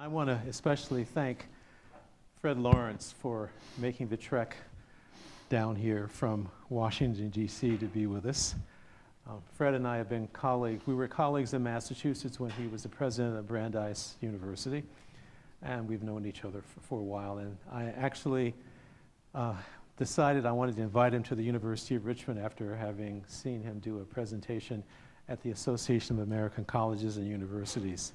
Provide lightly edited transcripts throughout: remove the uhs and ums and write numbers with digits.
I want to especially thank Fred Lawrence for making the trek down here from Washington, D.C. to be with us. Fred and I have been colleagues. We were colleagues in Massachusetts when he was the president of Brandeis University, and we've known each other for a while. And I actually decided I wanted to invite him to the University of Richmond after having seen him do a presentation at the Association of American Colleges and Universities.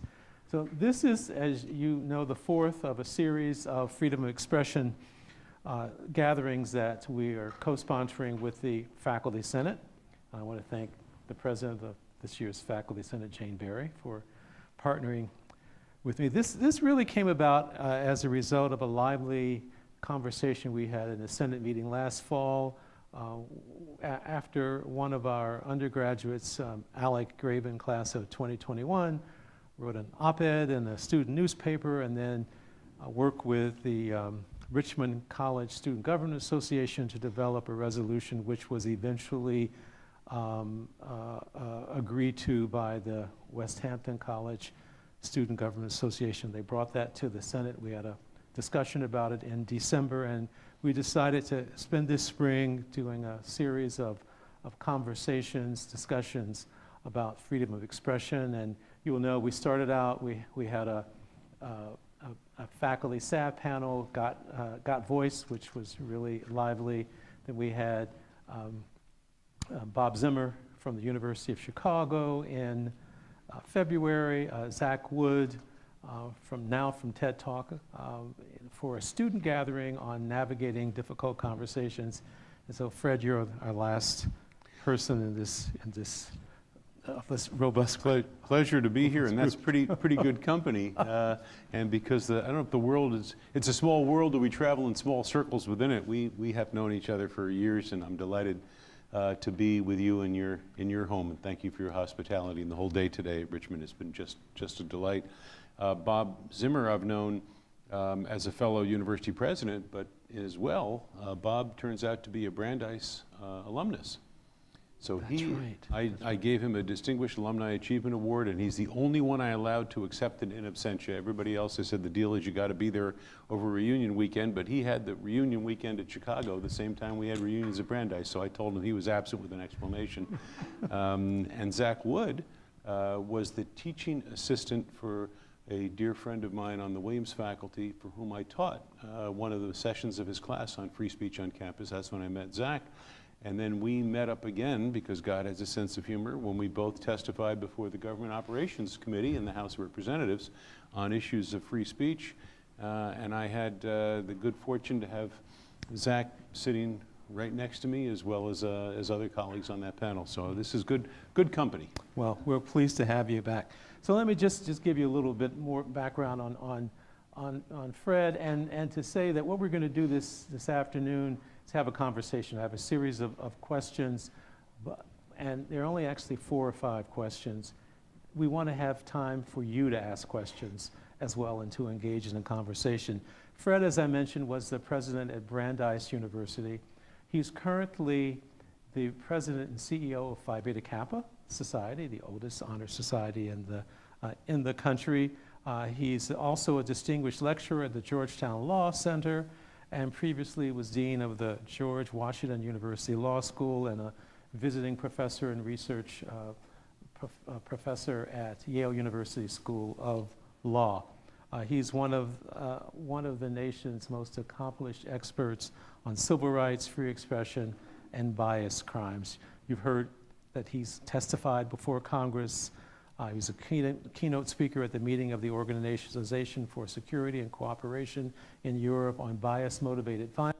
So this is, as you know, the fourth of a series of freedom of expression gatherings that we are co-sponsoring with the Faculty Senate. I want to thank the president of this year's Faculty Senate, Jane Berry, for partnering with me. This really came about as a result of a lively conversation we had in a Senate meeting last fall after one of our undergraduates, Alec Graven, class of 2021, wrote an op-ed in a student newspaper, and then worked with the Richmond College Student Government Association to develop a resolution which was eventually agreed to by the West Hampton College Student Government Association. They brought that to the Senate. We had a discussion about it in December, and we decided to spend this spring doing a series of conversations, discussions about freedom of expression. And you will know we started out, we had a faculty staff panel, got voice, which was really lively. Then we had Bob Zimmer from the University of Chicago in February, Zach Wood from TED Talk for a student gathering on navigating difficult conversations. And so Fred, you're our last person in this robust pleasure to be here, and that's pretty good company. And because I don't know if the world is, it's a small world that we travel in small circles within it. We have known each other for years, and I'm delighted to be with you in your home. And thank you for your hospitality. And the whole day today at Richmond has been just a delight. Bob Zimmer I've known as a fellow university president, but as well, Bob turns out to be a Brandeis alumnus. So I gave him a Distinguished Alumni Achievement Award, and he's the only one I allowed to accept it in absentia. Everybody else, I said the deal is you got to be there over reunion weekend, but he had the reunion weekend at Chicago the same time we had reunions at Brandeis, so I told him he was absent with an explanation. And Zach Wood was the teaching assistant for a dear friend of mine on the Williams faculty for whom I taught one of the sessions of his class on free speech on campus. That's when I met Zach. And then we met up again, because God has a sense of humor, when we both testified before the Government Operations Committee in the House of Representatives on issues of free speech. And I had the good fortune to have Zach sitting right next to me, as well as other colleagues on that panel. So this is good company. Well, we're pleased to have you back. So let me just give you a little bit more background on Fred, and to say that what we're going to do this afternoon is have a conversation. I have a series of questions, and there are only actually 4 or 5 questions. We want to have time for you to ask questions as well and to engage in a conversation. Fred, as I mentioned, was the president at Brandeis University. He's currently the president and CEO of Phi Beta Kappa Society, the oldest honor society in the country. He's also a distinguished lecturer at the Georgetown Law Center, and previously was dean of the George Washington University Law School and a visiting professor and research professor at Yale University School of Law. He's one of the nation's most accomplished experts on civil rights, free expression, and bias crimes. You've heard that he's testified before Congress. He was a keynote speaker at the meeting of the Organization for Security and Cooperation in Europe on bias-motivated violence,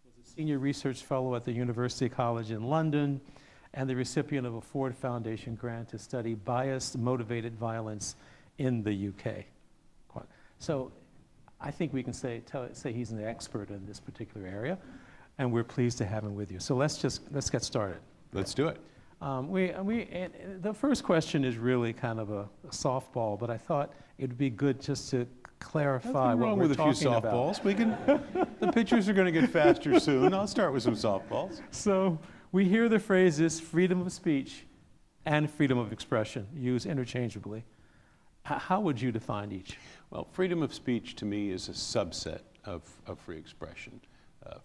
was a senior research fellow at the University College in London, and the recipient of a Ford Foundation grant to study bias-motivated violence in the UK. So I think we can say he's an expert in this particular area, and we're pleased to have him with you. So let's get started. Let's do it. The first question is really kind of a softball, but I thought it would be good just to clarify what we're talking about. Nothing wrong with a few softballs. The pitchers are going to get faster soon. I'll start with some softballs. So we hear the phrases freedom of speech and freedom of expression used interchangeably. How would you define each? Well, freedom of speech to me is a subset of free expression.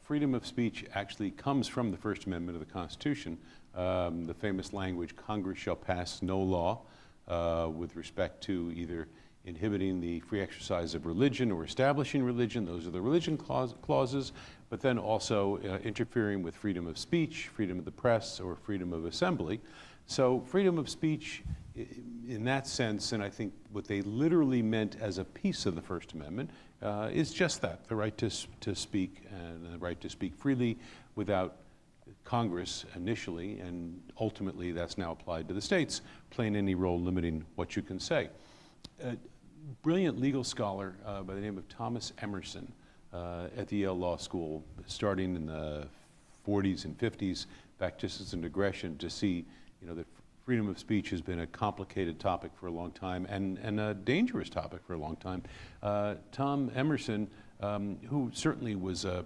Freedom of speech actually comes from the First Amendment of the Constitution, the famous language, Congress shall pass no law with respect to either inhibiting the free exercise of religion or establishing religion. Those are the religion clauses, but then also interfering with freedom of speech, freedom of the press, or freedom of assembly. So freedom of speech in that sense, and I think what they literally meant as a piece of the First Amendment, is just that, the right to speak and the right to speak freely without Congress initially, and ultimately that's now applied to the states, playing any role limiting what you can say. A brilliant legal scholar by the name of Thomas Emerson at the Yale Law School, starting in the 40s and 50s, back just as a digression to see, that freedom of speech has been a complicated topic for a long time and a dangerous topic for a long time. Tom Emerson, who certainly was a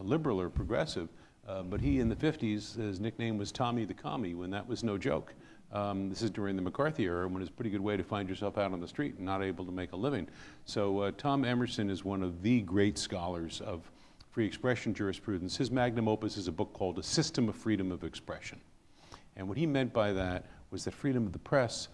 liberal or progressive, but he in the 50s, his nickname was Tommy the Commie, when that was no joke. This is during the McCarthy era, when it's a pretty good way to find yourself out on the street and not able to make a living. So Tom Emerson is one of the great scholars of free expression jurisprudence. His magnum opus is a book called A System of Freedom of Expression. And what he meant by that was that freedom of the press,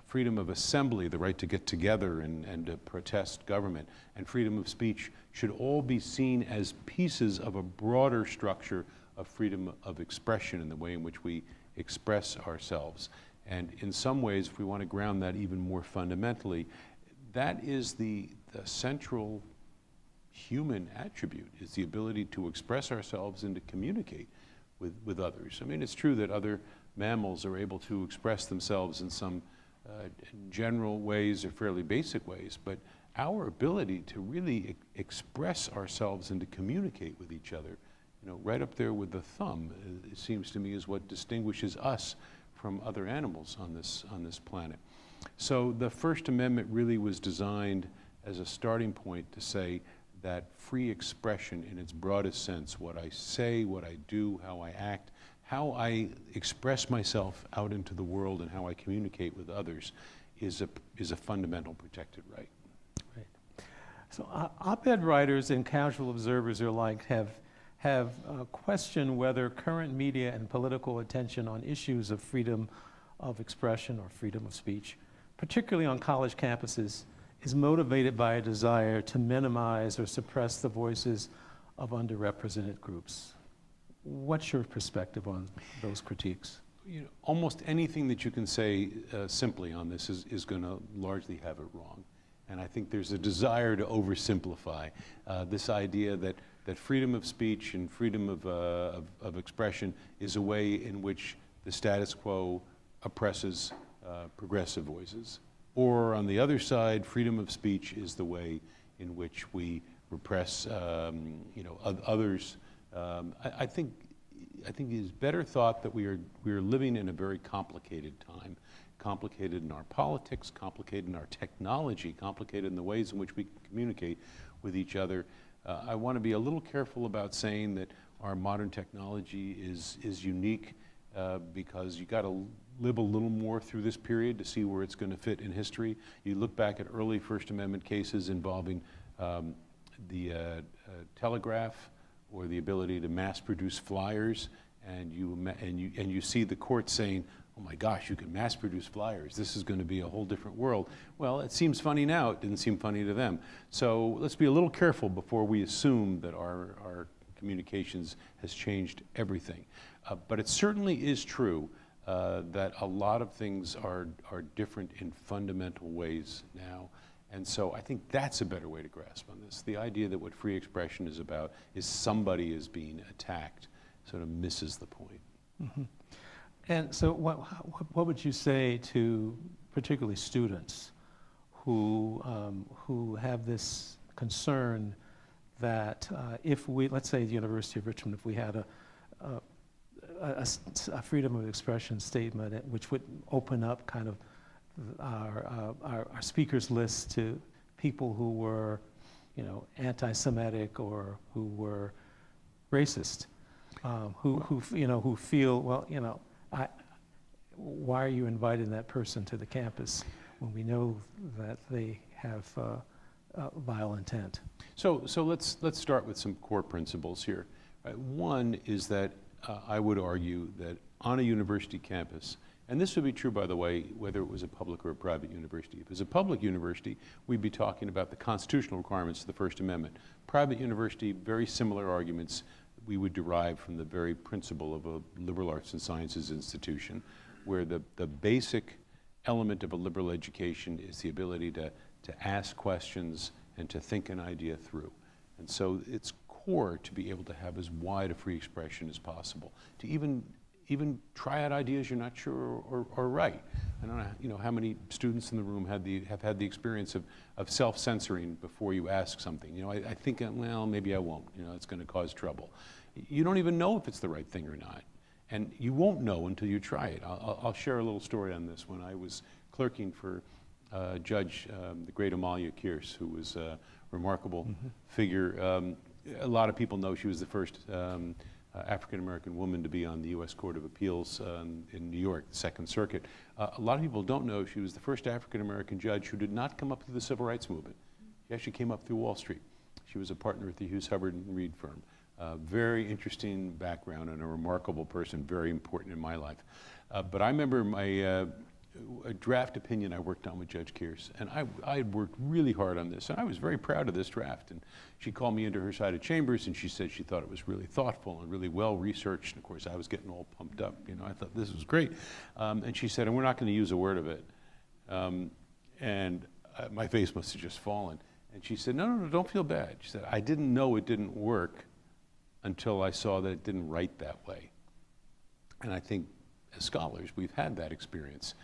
freedom of assembly, the right to get together and to protest government, and freedom of speech should all be seen as pieces of a broader structure of freedom of expression in the way in which we express ourselves. And in some ways, if we want to ground that even more fundamentally, that is the central human attribute, is the ability to express ourselves and to communicate with others. I mean, it's true that other mammals are able to express themselves in some general ways or fairly basic ways, but our ability to really express ourselves and to communicate with each other, right up there with the thumb, it seems to me, is what distinguishes us from other animals on this planet. So the First Amendment really was designed as a starting point to say that free expression in its broadest sense, what I say, what I do, how I act, how I express myself out into the world and how I communicate with others is a fundamental protected right. Right. So op-ed writers and casual observers alike have questioned whether current media and political attention on issues of freedom of expression or freedom of speech, particularly on college campuses, is motivated by a desire to minimize or suppress the voices of underrepresented groups. What's your perspective on those critiques? Almost anything that you can say simply on this is going to largely have it wrong. And I think there's a desire to oversimplify this idea that freedom of speech and freedom of expression is a way in which the status quo oppresses progressive voices. Or on the other side, freedom of speech is the way in which we repress others. I think it is better thought that we are living in a very complicated time, complicated in our politics, complicated in our technology, complicated in the ways in which we communicate with each other. I want to be a little careful about saying that our modern technology is unique because you got to live a little more through this period to see where it's going to fit in history. You look back at early First Amendment cases involving the telegraph or the ability to mass produce flyers, and you see the court saying, oh my gosh, you can mass produce flyers. This is going to be a whole different world. Well, it seems funny now. It didn't seem funny to them. So let's be a little careful before we assume that our communications has changed everything. But it certainly is true that a lot of things are different in fundamental ways now. And so I think that's a better way to grasp on this. The idea that what free expression is about is somebody is being attacked sort of misses the point. Mm-hmm. And so what would you say to particularly students who have this concern that if we, let's say the University of Richmond, if we had a freedom of expression statement which would open up kind of our speakers list to people who were, anti-Semitic or who were racist, who feel, well, why are you inviting that person to the campus? when we know that they have vile intent? So let's start with some core principles here. One is that I would argue that on a university campus, and this would be true, by the way, whether it was a public or a private university. If it was a public university, we'd be talking about the constitutional requirements of the First Amendment. Private university, very similar arguments we would derive from the very principle of a liberal arts and sciences institution, where the basic element of a liberal education is the ability to ask questions and to think an idea through. And so it's core to be able to have as wide a free expression as possible, to even try out ideas you're not sure are right. I don't know how many students in the room have had the experience of self-censoring before you ask something. I think, well, maybe I won't. It's going to cause trouble. You don't even know if it's the right thing or not. And you won't know until you try it. I'll share a little story on this. When I was clerking for Judge, the great Amalia Kearse, who was a remarkable figure. A lot of people know she was the first African-American woman to be on the U.S. Court of Appeals in New York, the Second Circuit. A lot of people don't know she was the first African-American judge who did not come up through the Civil Rights Movement. She actually came up through Wall Street. She was a partner at the Hughes Hubbard and Reed firm. Very interesting background and a remarkable person, very important in my life. But I remember my a draft opinion I worked on with Judge Kearse, and I had worked really hard on this, and I was very proud of this draft. And she called me into her side of chambers, and she said she thought it was really thoughtful and really well researched. And of course, I was getting all pumped up. I thought this was great. And she said, and we're not going to use a word of it. My face must have just fallen. And she said, no, don't feel bad. She said, I didn't know it didn't work until I saw that it didn't write that way. And I think as scholars, we've had that experience.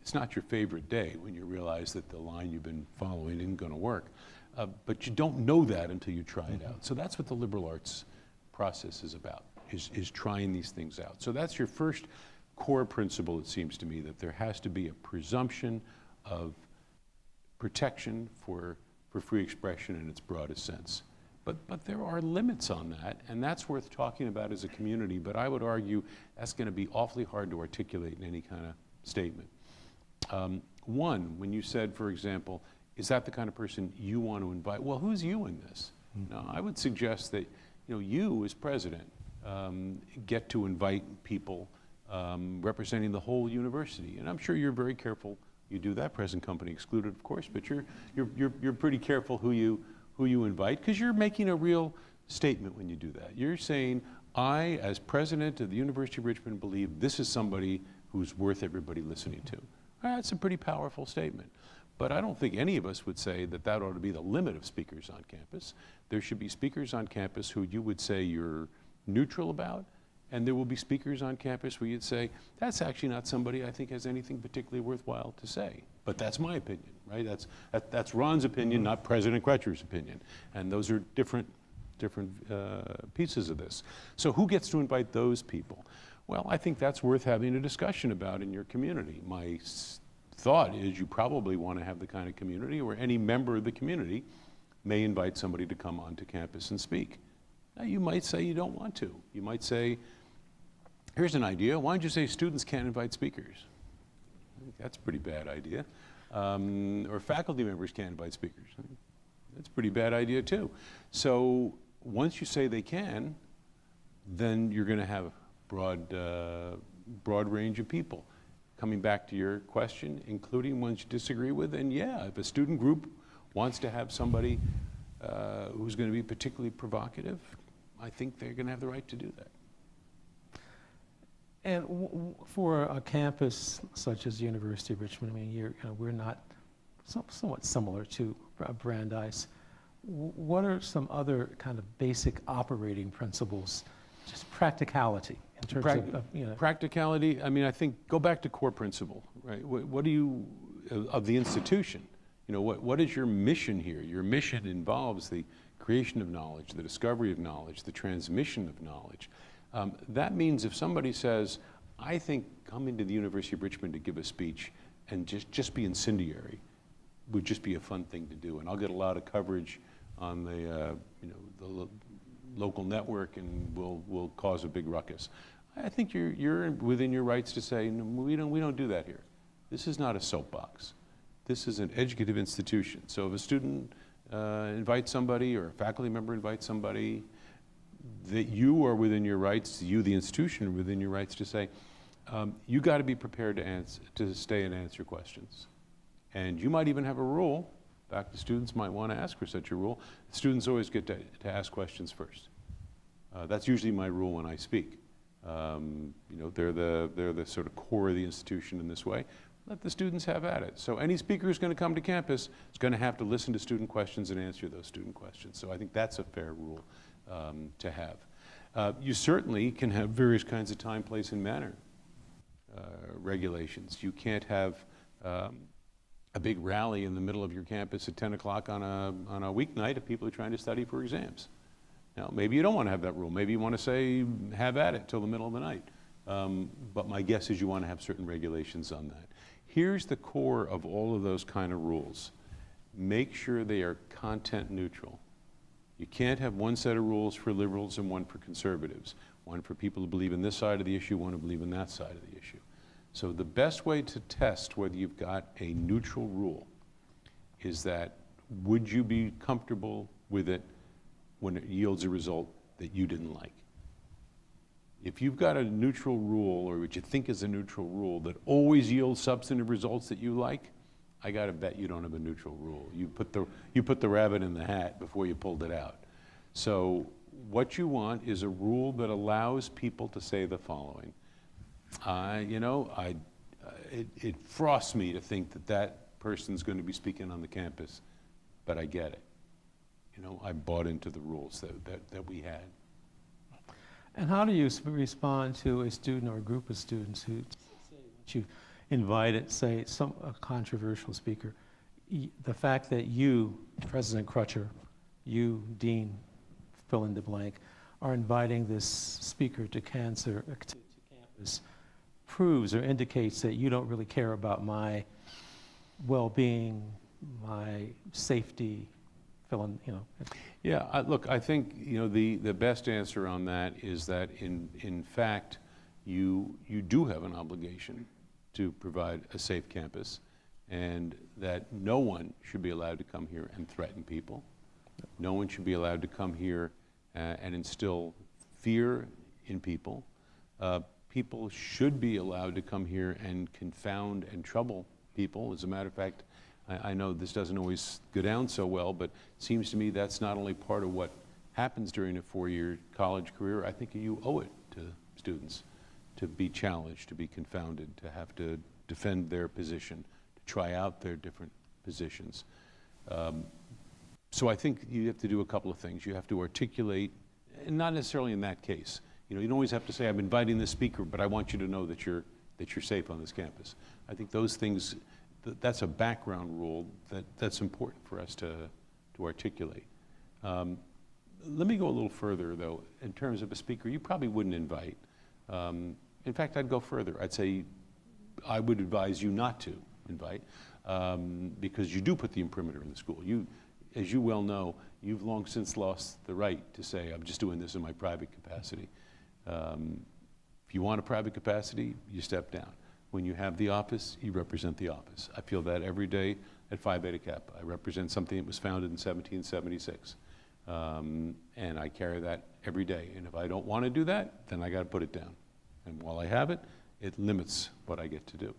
It's not your favorite day when you realize that the line you've been following isn't going to work. But you don't know that until you try it out. So that's what the liberal arts process is about, is trying these things out. So that's your first core principle, it seems to me, that there has to be a presumption of protection for free expression in its broadest sense. But there are limits on that, and that's worth talking about as a community. But I would argue that's going to be awfully hard to articulate in any kind of statement. One, when you said, for example, is that the kind of person you want to invite? Well, who's you in this? Now, I would suggest that you as president get to invite people representing the whole university, and I'm sure you're very careful. You do that, present company excluded, of course, but you're pretty careful who you invite, because you're making a real statement when you do that. You're saying, I, as president of the University of Richmond, believe this is somebody who's worth everybody listening to. That's a pretty powerful statement. But I don't think any of us would say that ought to be the limit of speakers on campus. There should be speakers on campus who you would say you're neutral about, and there will be speakers on campus where you'd say, that's actually not somebody I think has anything particularly worthwhile to say. But that's my opinion, right? That's Ron's opinion, not President Crutcher's opinion. And those are different pieces of this. So who gets to invite those people? Well, I think that's worth having a discussion about in your community. My thought is you probably want to have the kind of community where any member of the community may invite somebody to come onto campus and speak. Now, you might say you don't want to. You might say, here's an idea. Why don't you say students can't invite speakers? I think that's a pretty bad idea. Or faculty members can't invite speakers. That's a pretty bad idea, too. So once you say they can, then you're going to have a broad range of people. Coming back to your question, including ones you disagree with, and yeah, if a student group wants to have somebody who's going to be particularly provocative, I think they're going to have the right to do that. And for a campus such as the University of Richmond, I mean, we're not somewhat similar to Brandeis. What are some other kind of basic operating principles, just practicality in terms of Practicality, I mean, I think, go back to core principle, right? What do you, of the institution, what is your mission here? Your mission involves the creation of knowledge, the discovery of knowledge, the transmission of knowledge. That means if somebody says, I think coming to the University of Richmond to give a speech and just be incendiary would just be a fun thing to do, and I'll get a lot of coverage on the local network and will cause a big ruckus. I think you're within your rights to say, no, we don't do that here. This is not a soapbox. This is an educative institution. So if a student invites somebody or a faculty member invites somebody, that you are within your rights, you the institution are within your rights to say, you got to be prepared to stay and answer questions. And you might even have a rule. In fact, the students might want to ask for such a rule. Students always get to ask questions first. That's usually my rule when I speak. You know, they're the sort of core of the institution in this way. Let the students have at it. So any speaker who's going to come to campus is going to have to listen to student questions and answer those student questions. So I think that's a fair rule to have. You certainly can have various kinds of time, place, and manner regulations. You can't have a big rally in the middle of your campus at 10 o'clock on a weeknight if people are trying to study for exams. Now, maybe you don't want to have that rule. Maybe you want to say, have at it till the middle of the night. But my guess is you want to have certain regulations on that. Here's the core of all of those kind of rules. Make sure they are content neutral. You can't have one set of rules for liberals and one for conservatives. One for people who believe in this side of the issue, one who believe in that side of the issue. So the best way to test whether you've got a neutral rule is that, would you be comfortable with it when it yields a result that you didn't like? If you've got a neutral rule, or what you think is a neutral rule, that always yields substantive results that you like, I got to bet you don't have a neutral rule. You put the rabbit in the hat before you pulled it out. So what you want is a rule that allows people to say the following. You know, it frosts me to think that that person's going to be speaking on the campus, but I get it. You know, I bought into the rules that we had. And how do you respond to a student or a group of students who say, once you invited, say, a controversial speaker, the fact that you, President Crutcher, you, Dean, fill in the blank, are inviting this speaker to campus proves or indicates that you don't really care about my well-being, my safety, fill in, you know. Yeah, look, I think, you know, the best answer on that is that in fact, you do have an obligation to provide a safe campus, and that no one should be allowed to come here and threaten people. No one should be allowed to come here and instill fear in people. People should be allowed to come here and confound and trouble people. As a matter of fact, I know this doesn't always go down so well, but it seems to me that's not only part of what happens during a four-year college career. I think you owe it to students to be challenged, to be confounded, to have to defend their position, to try out their different positions. So I think you have to do a couple of things. You have to articulate, and not necessarily in that case. You know, you don't always have to say, I'm inviting this speaker, but I want you to know that you're safe on this campus. I think those things, that's a background rule that's important for us to articulate. Let me go a little further, though, in terms of a speaker you probably wouldn't invite. In fact, I'd go further. I'd say I would advise you not to invite, because you do put the imprimatur in the school. As you well know, you've long since lost the right to say, I'm just doing this in my private capacity. If you want a private capacity, you step down. When you have the office, you represent the office. I feel that every day at Phi Beta Kappa. I represent something that was founded in 1776. And I carry that every day. And if I don't want to do that, then I got to put it down. And while I have it, it limits what I get to do.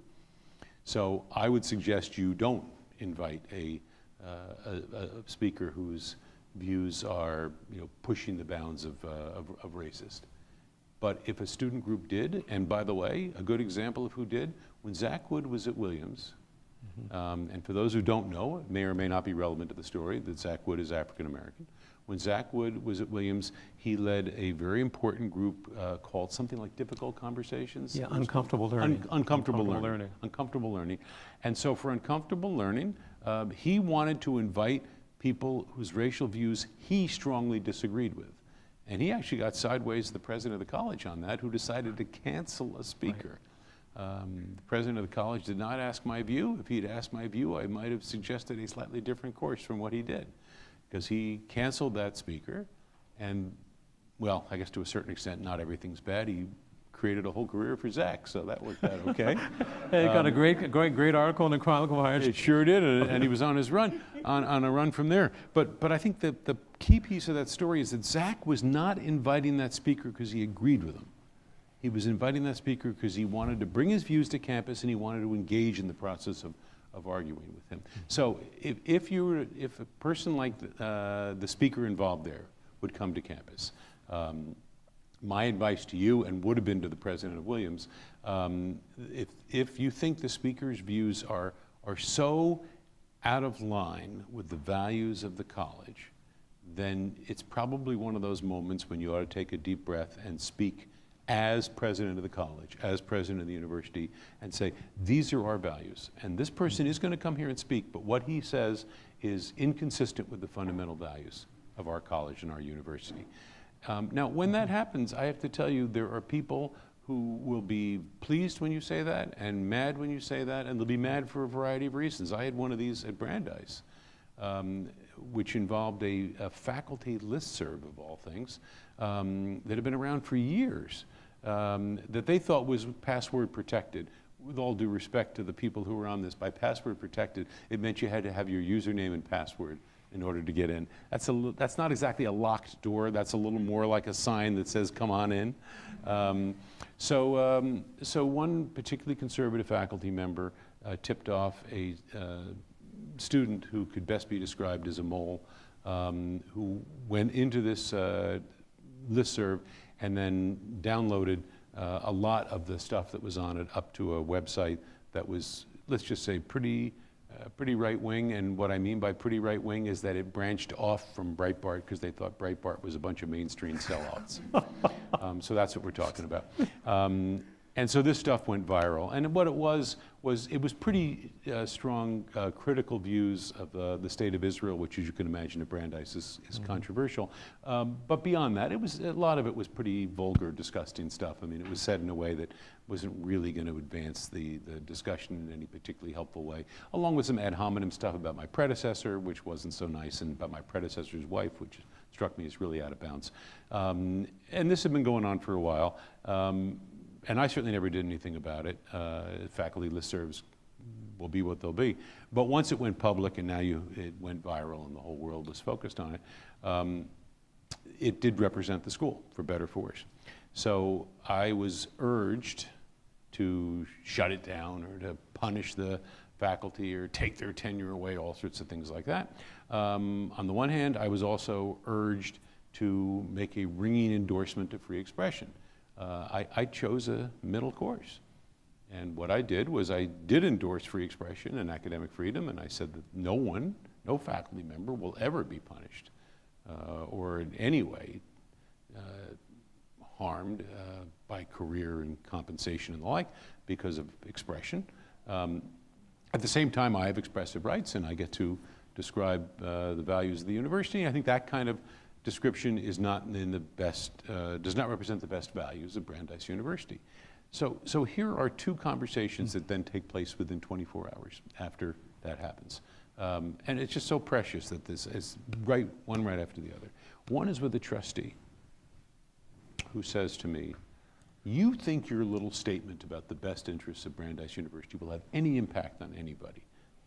So I would suggest you don't invite a speaker whose views are, you know, pushing the bounds of racist. But if a student group did, and by the way, a good example of who did, when Zach Wood was at Williams, and for those who don't know, it may or may not be relevant to the story, that Zach Wood is African American. When Zach Wood was at Williams, he led a very important group called something like Difficult Conversations. Yeah, Uncomfortable Learning. Uncomfortable Learning. Uncomfortable Learning. And so for Uncomfortable Learning, he wanted to invite people whose racial views he strongly disagreed with. And he actually got sideways to the president of the college on that, who decided to cancel a speaker. Right. The president of the college did not ask my view. If he'd asked my view, I might have suggested a slightly different course from what he did, because he canceled that speaker. And, well, I guess to a certain extent, not everything's bad. He created a whole career for Zach, so that worked out okay. Hey, you got a great article in the Chronicle of Higher It sure did, and he was on his run, on a run from there. But I think that the key piece of that story is that Zach was not inviting that speaker because he agreed with him. He was inviting that speaker because he wanted to bring his views to campus and he wanted to engage in the process of arguing with him. So if a person like the speaker involved there would come to campus, my advice to you, and would have been to the president of Williams, if you think the speaker's views are so out of line with the values of the college, then it's probably one of those moments when you ought to take a deep breath and speak as president of the college, as president of the university, and say, these are our values. And this person is going to come here and speak, but what he says is inconsistent with the fundamental values of our college and our university. Now, when that happens, I have to tell you, there are people who will be pleased when you say that and mad when you say that, and they'll be mad for a variety of reasons. I had one of these at Brandeis, which involved a faculty listserv, of all things, that had been around for years, that they thought was password protected. With all due respect to the people who were on this, by password protected, it meant you had to have your username and password in order to get in. That's not exactly a locked door. That's a little more like a sign that says, come on in. So one particularly conservative faculty member tipped off a student who could best be described as a mole, who went into this listserv and then downloaded a lot of the stuff that was on it up to a website that was, let's just say, pretty right-wing. And what I mean by pretty right-wing is that it branched off from Breitbart because they thought Breitbart was a bunch of mainstream sellouts. So that's what we're talking about. And so this stuff went viral. And what it was pretty strong critical views of the state of Israel, which, as you can imagine, at Brandeis is controversial. But beyond that, a lot of it was pretty vulgar, disgusting stuff. I mean, it was said in a way that wasn't really going to advance the discussion in any particularly helpful way, along with some ad hominem stuff about my predecessor, which wasn't so nice, and about my predecessor's wife, which struck me as really out of bounds. And this had been going on for a while. And I certainly never did anything about it. Faculty listservs will be what they'll be. But once it went public and now it went viral and the whole world was focused on it, it did represent the school, for better or for worse. So I was urged to shut it down or to punish the faculty or take their tenure away, all sorts of things like that. On the one hand, I was also urged to make a ringing endorsement of free expression. I chose a middle course. And what I did was I did endorse free expression and academic freedom, and I said that no faculty member will ever be punished or in any way harmed by career and compensation and the like because of expression. At the same time, I have expressive rights, and I get to describe the values of the university. I think that kind of description is not in the best, does not represent the best values of Brandeis University. So here are two conversations that then take place within 24 hours after that happens. And it's just so precious that this is one right after the other. One is with a trustee who says to me, you think your little statement about the best interests of Brandeis University will have any impact on anybody?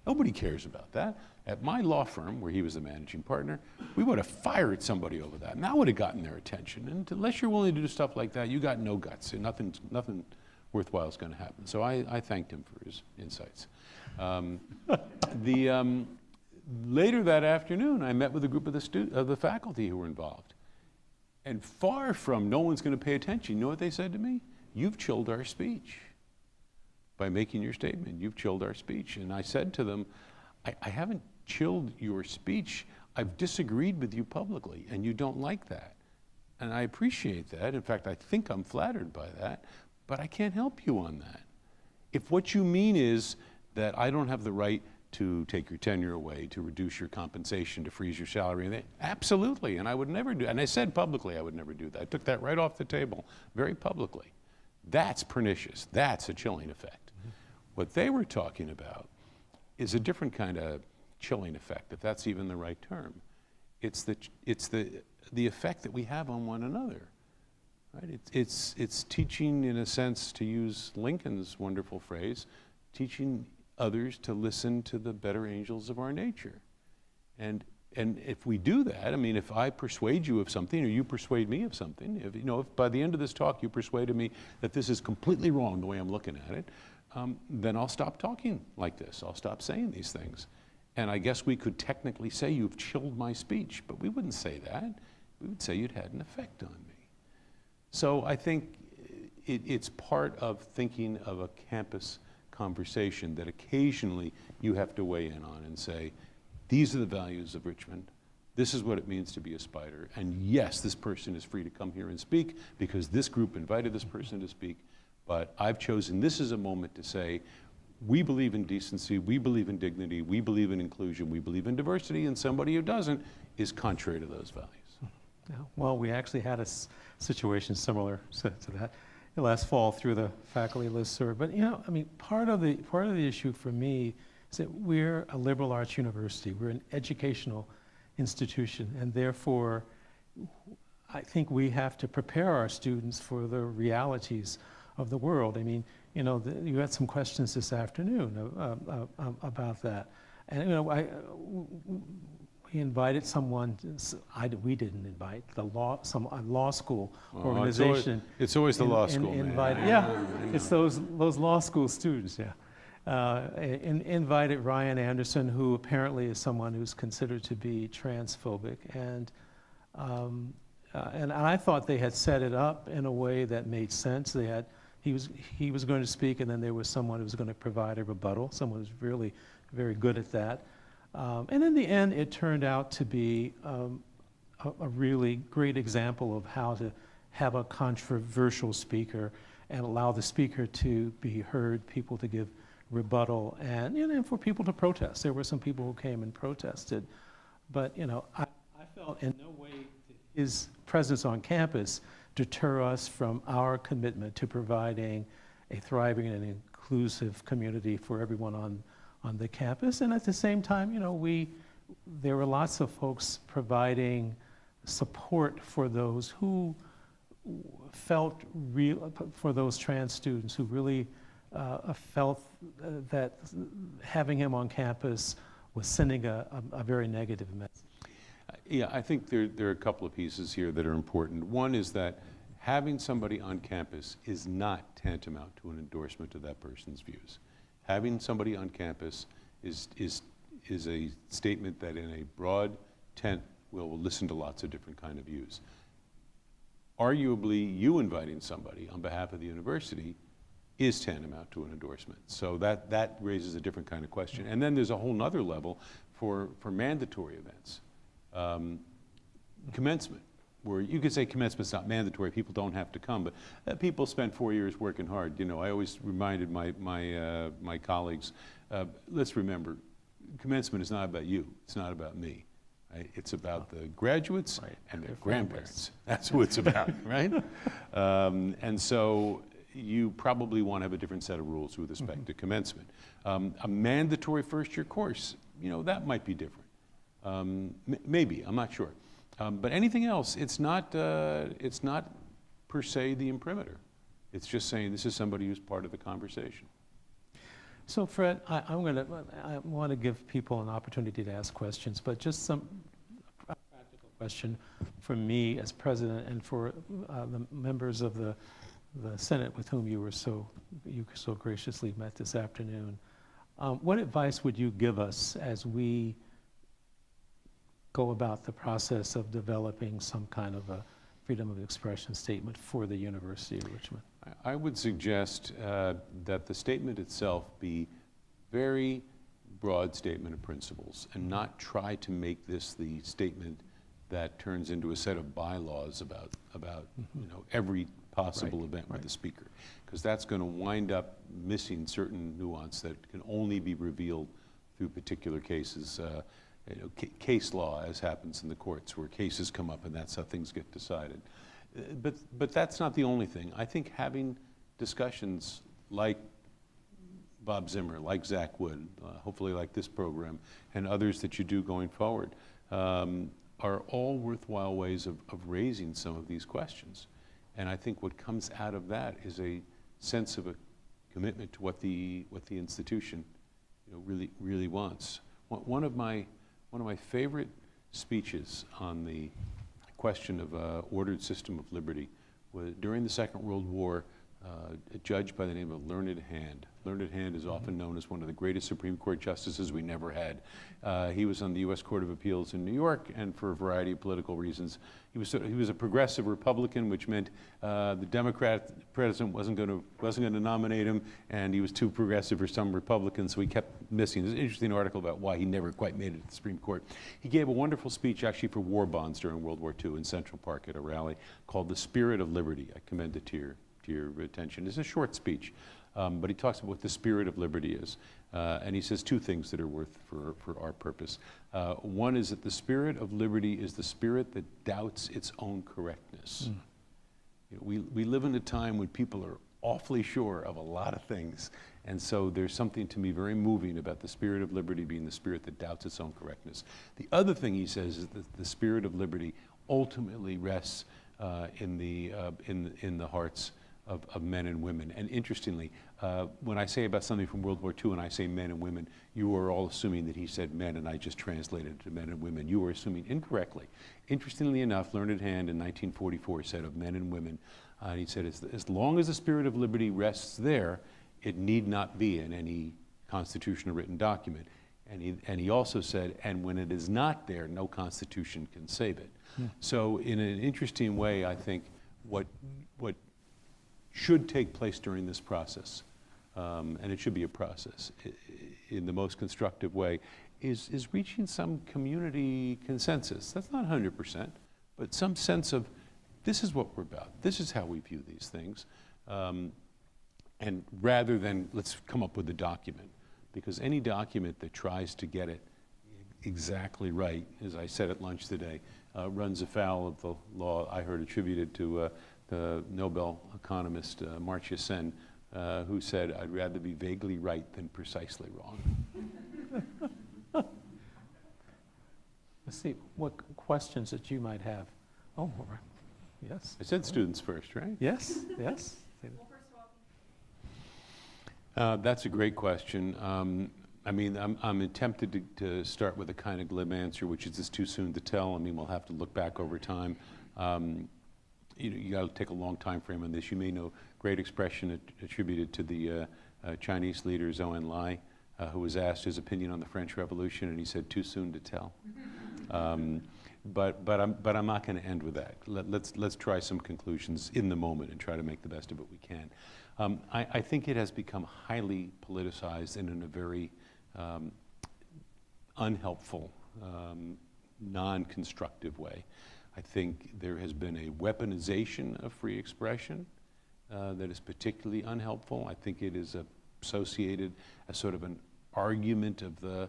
Nobody cares about that. At my law firm, where he was the managing partner, we would have fired somebody over that, and that would have gotten their attention. And unless you're willing to do stuff like that, you got no guts, and nothing worthwhile is going to happen. So I thanked him for his insights. Later that afternoon, I met with a group of the faculty who were involved. And far from no one's going to pay attention, you know what they said to me? You've chilled our speech. By making your statement, you've chilled our speech. And I said to them, I haven't chilled your speech. I've disagreed with you publicly, and you don't like that. And I appreciate that. In fact, I think I'm flattered by that, but I can't help you on that. If what you mean is that I don't have the right to take your tenure away, to reduce your compensation, to freeze your salary, absolutely, and I would never do, and I said publicly I would never do that. I took that right off the table, very publicly. That's pernicious. That's a chilling effect. What they were talking about is a different kind of chilling effect, if that's even the right term. It's the effect that we have on one another. Right? It's teaching, in a sense, to use Lincoln's wonderful phrase, teaching others to listen to the better angels of our nature. And if we do that, I mean, if I persuade you of something or you persuade me of something, if by the end of this talk you persuaded me that this is completely wrong the way I'm looking at it, then I'll stop talking like this. I'll stop saying these things. And I guess we could technically say you've chilled my speech, but we wouldn't say that. We would say you'd had an effect on me. So I think it's part of thinking of a campus conversation that occasionally you have to weigh in on and say, these are the values of Richmond. This is what it means to be a Spider. And yes, this person is free to come here and speak because this group invited this person to speak. But I've chosen this as a moment to say, we believe in decency, we believe in dignity, we believe in inclusion, we believe in diversity, and somebody who doesn't is contrary to those values. Yeah, well, we actually had a situation similar to that last fall through the faculty listserv. But I mean, part of the issue for me is that we're a liberal arts university. We're an educational institution, and therefore, I think we have to prepare our students for the realities of the world. I mean, you had some questions this afternoon about that, and we invited someone. We didn't invite a law school organization. It's always the law school. Invited, yeah, it's those law school students. Yeah, invited Ryan Anderson, who apparently is someone who's considered to be transphobic, and I thought they had set it up in a way that made sense. He was going to speak, and then there was someone who was going to provide a rebuttal. Someone who's really very good at that. And in the end, it turned out to be a really great example of how to have a controversial speaker and allow the speaker to be heard, people to give rebuttal, and for people to protest. There were some people who came and protested. But I felt in no way did his presence on campus deter us from our commitment to providing a thriving and inclusive community for everyone on the campus. And at the same time, there were lots of folks providing support for those who felt for those trans students who really felt that having him on campus was sending a very negative message. Yeah, I think there are a couple of pieces here that are important. One is that having somebody on campus is not tantamount to an endorsement of that person's views. Having somebody on campus is a statement that in a broad tent will listen to lots of different kind of views. Arguably, you inviting somebody on behalf of the university is tantamount to an endorsement. So that raises a different kind of question. And then there's a whole nother level for mandatory events. Commencement, where you could say commencement's not mandatory, people don't have to come, but people spend 4 years working hard. I always reminded my colleagues, let's remember, commencement is not about you, it's not about me. Right? It's about the graduates and their grandparents. That's who it's about, right? And so you probably want to have a different set of rules with respect to commencement. A mandatory first-year course, that might be different. Maybe, I'm not sure. But anything else, it's not per se the imprimatur. It's just saying this is somebody who's part of the conversation. So Fred, I want to give people an opportunity to ask questions, but just some practical question for me as president and for the members of the Senate with whom you so graciously met this afternoon. What advice would you give us as we go about the process of developing some kind of a freedom of expression statement for the University of Richmond? I would suggest that the statement itself be very broad statement of principles and not try to make this the statement that turns into a set of bylaws about every possible event with the speaker, because that's going to wind up missing certain nuance that can only be revealed through particular cases. Case law, as happens in the courts, where cases come up and that's how things get decided. But that's not the only thing. I think having discussions like Bob Zimmer, like Zach Wood, hopefully like this program, and others that you do going forward, are all worthwhile ways of raising some of these questions. And I think what comes out of that is a sense of a commitment to what the institution, really wants. One of my favorite speeches on the question of ordered system of liberty was during the Second World War. A judge by the name of Learned Hand. Learned Hand is often known as one of the greatest Supreme Court justices we never had. He was on the U.S. Court of Appeals in New York, and for a variety of political reasons, he was a progressive Republican, which meant the Democrat president wasn't going to nominate him, and he was too progressive for some Republicans, so he kept missing. There's an interesting article about why he never quite made it to the Supreme Court. He gave a wonderful speech actually for war bonds during World War II in Central Park at a rally called "The Spirit of Liberty." I commend it to your attention. It's a short speech, but he talks about what the spirit of liberty is. And he says two things that are worth for our purpose. One is that the spirit of liberty is the spirit that doubts its own correctness. We live in a time when people are awfully sure of a lot of things. And so there's something to me very moving about the spirit of liberty being the spirit that doubts its own correctness. The other thing he says is that the spirit of liberty ultimately rests in the hearts of men and women. And interestingly, when I say about something from World War II and I say men and women, you are all assuming that he said men and I just translated it to men and women. You are assuming incorrectly. Interestingly enough, Learned Hand in 1944 said of men and women, he said, as long as the spirit of liberty rests there, it need not be in any constitutional written document. And he also said, and when it is not there, no constitution can save it. So in an interesting way, I think what should take place during this process, and it should be a process in the most constructive way, is reaching some community consensus. That's not 100%, but some sense of this is what we're about. This is how we view these things. And rather than let's come up with a document, because any document that tries to get it exactly right, as I said at lunch today, runs afoul of the law I heard attributed to the Nobel economist Amartya Sen, who said, "I'd rather be vaguely right than precisely wrong." Let's see what questions that you might have. Oh, all right. Yes. I said students first, right? Yes, yes. That's a great question. I mean, I'm tempted to start with a kind of glib answer, which is it's too soon to tell. I mean, we'll have to look back over time. You got to take a long time frame on this. You may know great expression attributed to the Chinese leader Zhou Enlai, who was asked his opinion on the French Revolution, and he said, "Too soon to tell." But I'm not going to end with that. Let's try some conclusions in the moment and try to make the best of it we can. I think it has become highly politicized and in a very unhelpful, non-constructive way. I think there has been a weaponization of free expression that is particularly unhelpful. I think it is associated as sort of an argument of the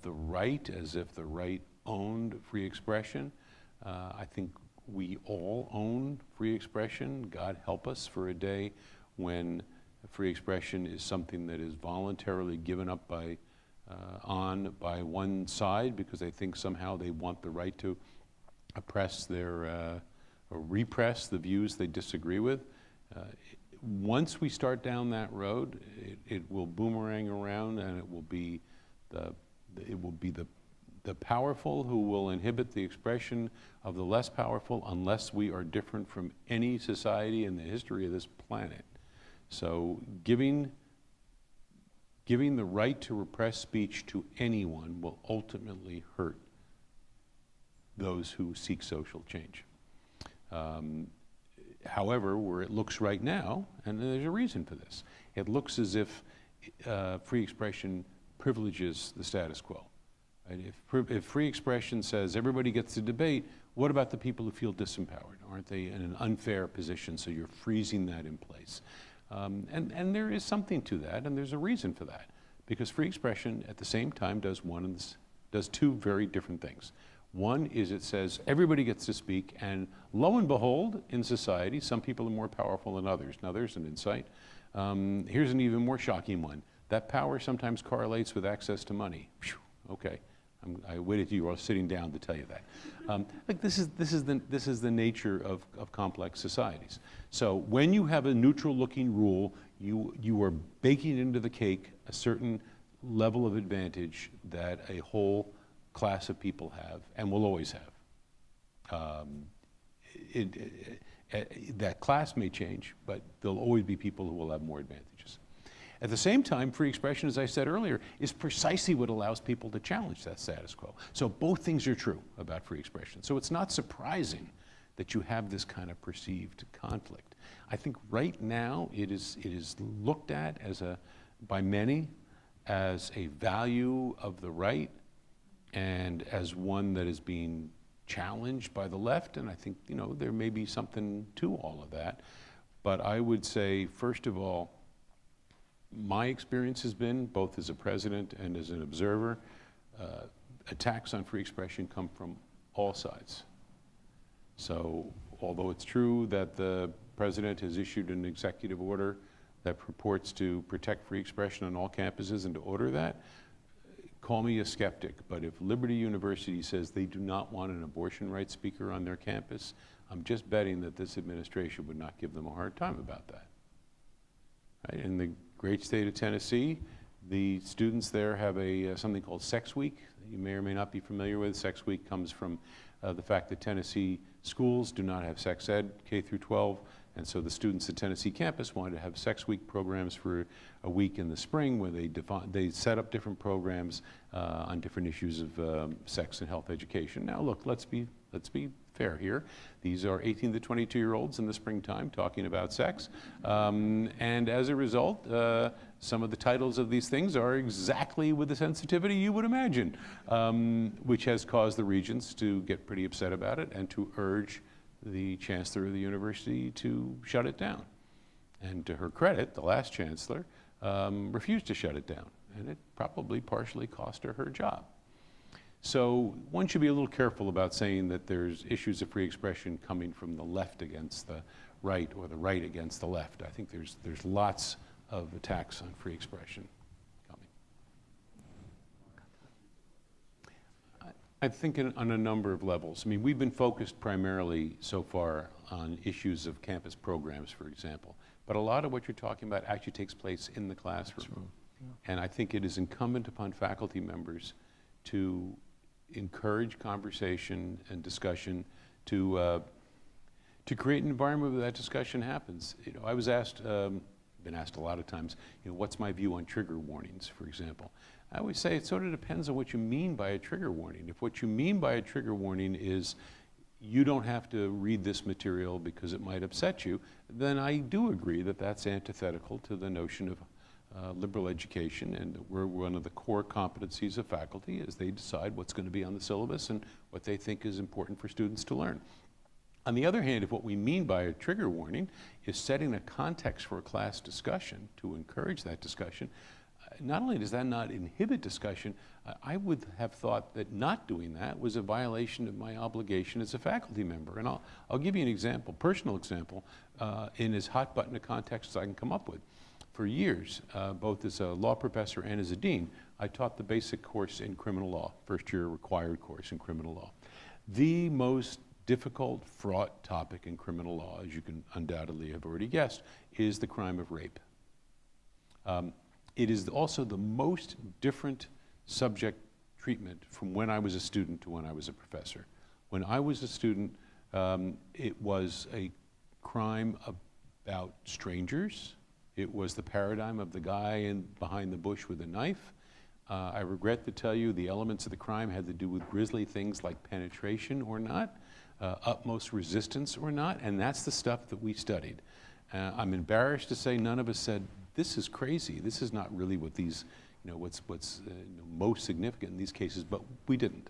right, as if the right owned free expression. I think we all own free expression. God help us for a day when free expression is something that is voluntarily given up by one side because they think somehow they want the right to oppress or repress the views they disagree with. Once we start down that road, it will boomerang around, and it will be the powerful who will inhibit the expression of the less powerful unless we are different from any society in the history of this planet. So giving the right to repress speech to anyone will ultimately hurt those who seek social change. However, where it looks right now, and there's a reason for this, it looks as if free expression privileges the status quo. Right? If free expression says everybody gets to debate, what about the people who feel disempowered? Aren't they in an unfair position? So you're freezing that in place. And there is something to that, and there's a reason for that. Because free expression at the same time does two very different things. One is it says everybody gets to speak, and lo and behold, in society, some people are more powerful than others. Now there's an insight. Here's an even more shocking one. That power sometimes correlates with access to money. Whew, okay, I waited till you were all sitting down to tell you that. Like this is the nature of complex societies. So when you have a neutral-looking rule, you are baking into the cake a certain level of advantage that a whole class of people have and will always have. That class may change, but there'll always be people who will have more advantages. At the same time, free expression, as I said earlier, is precisely what allows people to challenge that status quo. So both things are true about free expression. So it's not surprising that you have this kind of perceived conflict. I think right now it is looked at by many as a value of the right and as one that is being challenged by the left, and I think there may be something to all of that. But I would say, first of all, my experience has been, both as a president and as an observer, attacks on free expression come from all sides. So although it's true that the president has issued an executive order that purports to protect free expression on all campuses and to order that, call me a skeptic, but if Liberty University says they do not want an abortion rights speaker on their campus, I'm just betting that this administration would not give them a hard time about that. Right? In the great state of Tennessee, the students there have something called Sex Week that you may or may not be familiar with. Sex Week comes from the fact that Tennessee schools do not have sex ed, K through 12, and so the students at Tennessee campus wanted to have Sex Week programs for a week in the spring where they set up different programs on different issues of sex and health education. Now look, let's be fair here. These are 18 to 22-year-olds in the springtime talking about sex. And as a result, some of the titles of these things are exactly with the sensitivity you would imagine, which has caused the regents to get pretty upset about it and to urge the chancellor of the university to shut it down. And to her credit, the last chancellor refused to shut it down, and it probably partially cost her job. So one should be a little careful about saying that there's issues of free expression coming from the left against the right or the right against the left. I think there's lots of attacks on free expression coming. I think on a number of levels. I mean, we've been focused primarily so far on issues of campus programs, for example. But a lot of what you're talking about actually takes place in the classroom. Yeah. And I think it is incumbent upon faculty members to encourage conversation and discussion, to create an environment where that discussion happens. I was asked, been asked a lot of times, what's my view on trigger warnings, for example. I always say it sort of depends on what you mean by a trigger warning. If what you mean by a trigger warning is you don't have to read this material because it might upset you, then I do agree that that's antithetical to the notion of liberal education, and we're one of the core competencies of faculty as they decide what's going to be on the syllabus and what they think is important for students to learn. On the other hand, if what we mean by a trigger warning is setting a context for a class discussion to encourage that discussion, not only does that not inhibit discussion, I would have thought that not doing that was a violation of my obligation as a faculty member. And I'll give you an example, personal example, in as hot button a context as I can come up with. For years, both as a law professor and as a dean, I taught the basic course in criminal law, first year required course in criminal law. The most difficult, fraught topic in criminal law, as you can undoubtedly have already guessed, is the crime of rape. It is also the most different subject treatment from when I was a student to when I was a professor. When I was a student, it was a crime about strangers. It was the paradigm of the guy behind the bush with a knife. I regret to tell you the elements of the crime had to do with grisly things like penetration or not, utmost resistance or not, and that's the stuff that we studied. I'm embarrassed to say none of us said, this is crazy. This is not really what these, what's most significant in these cases, but we didn't.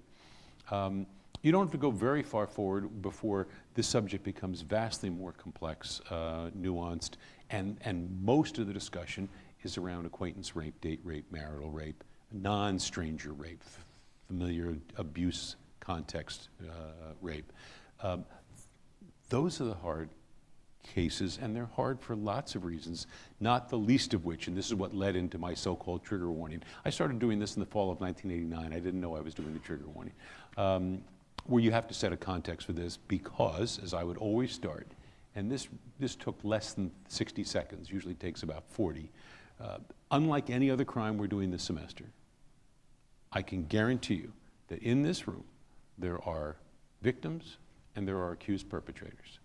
You don't have to go very far forward before this subject becomes vastly more complex, nuanced, and most of the discussion is around acquaintance rape, date rape, marital rape, non-stranger rape, familiar abuse context rape. Those are the hard cases, and they're hard for lots of reasons, not the least of which, and this is what led into my so-called trigger warning. I started doing this in the fall of 1989. I didn't know I was doing the trigger warning, where you have to set a context for this because, as I would always start, and this took less than 60 seconds, usually takes about 40. Unlike any other crime we're doing this semester, I can guarantee you that in this room, there are victims and there are accused perpetrators.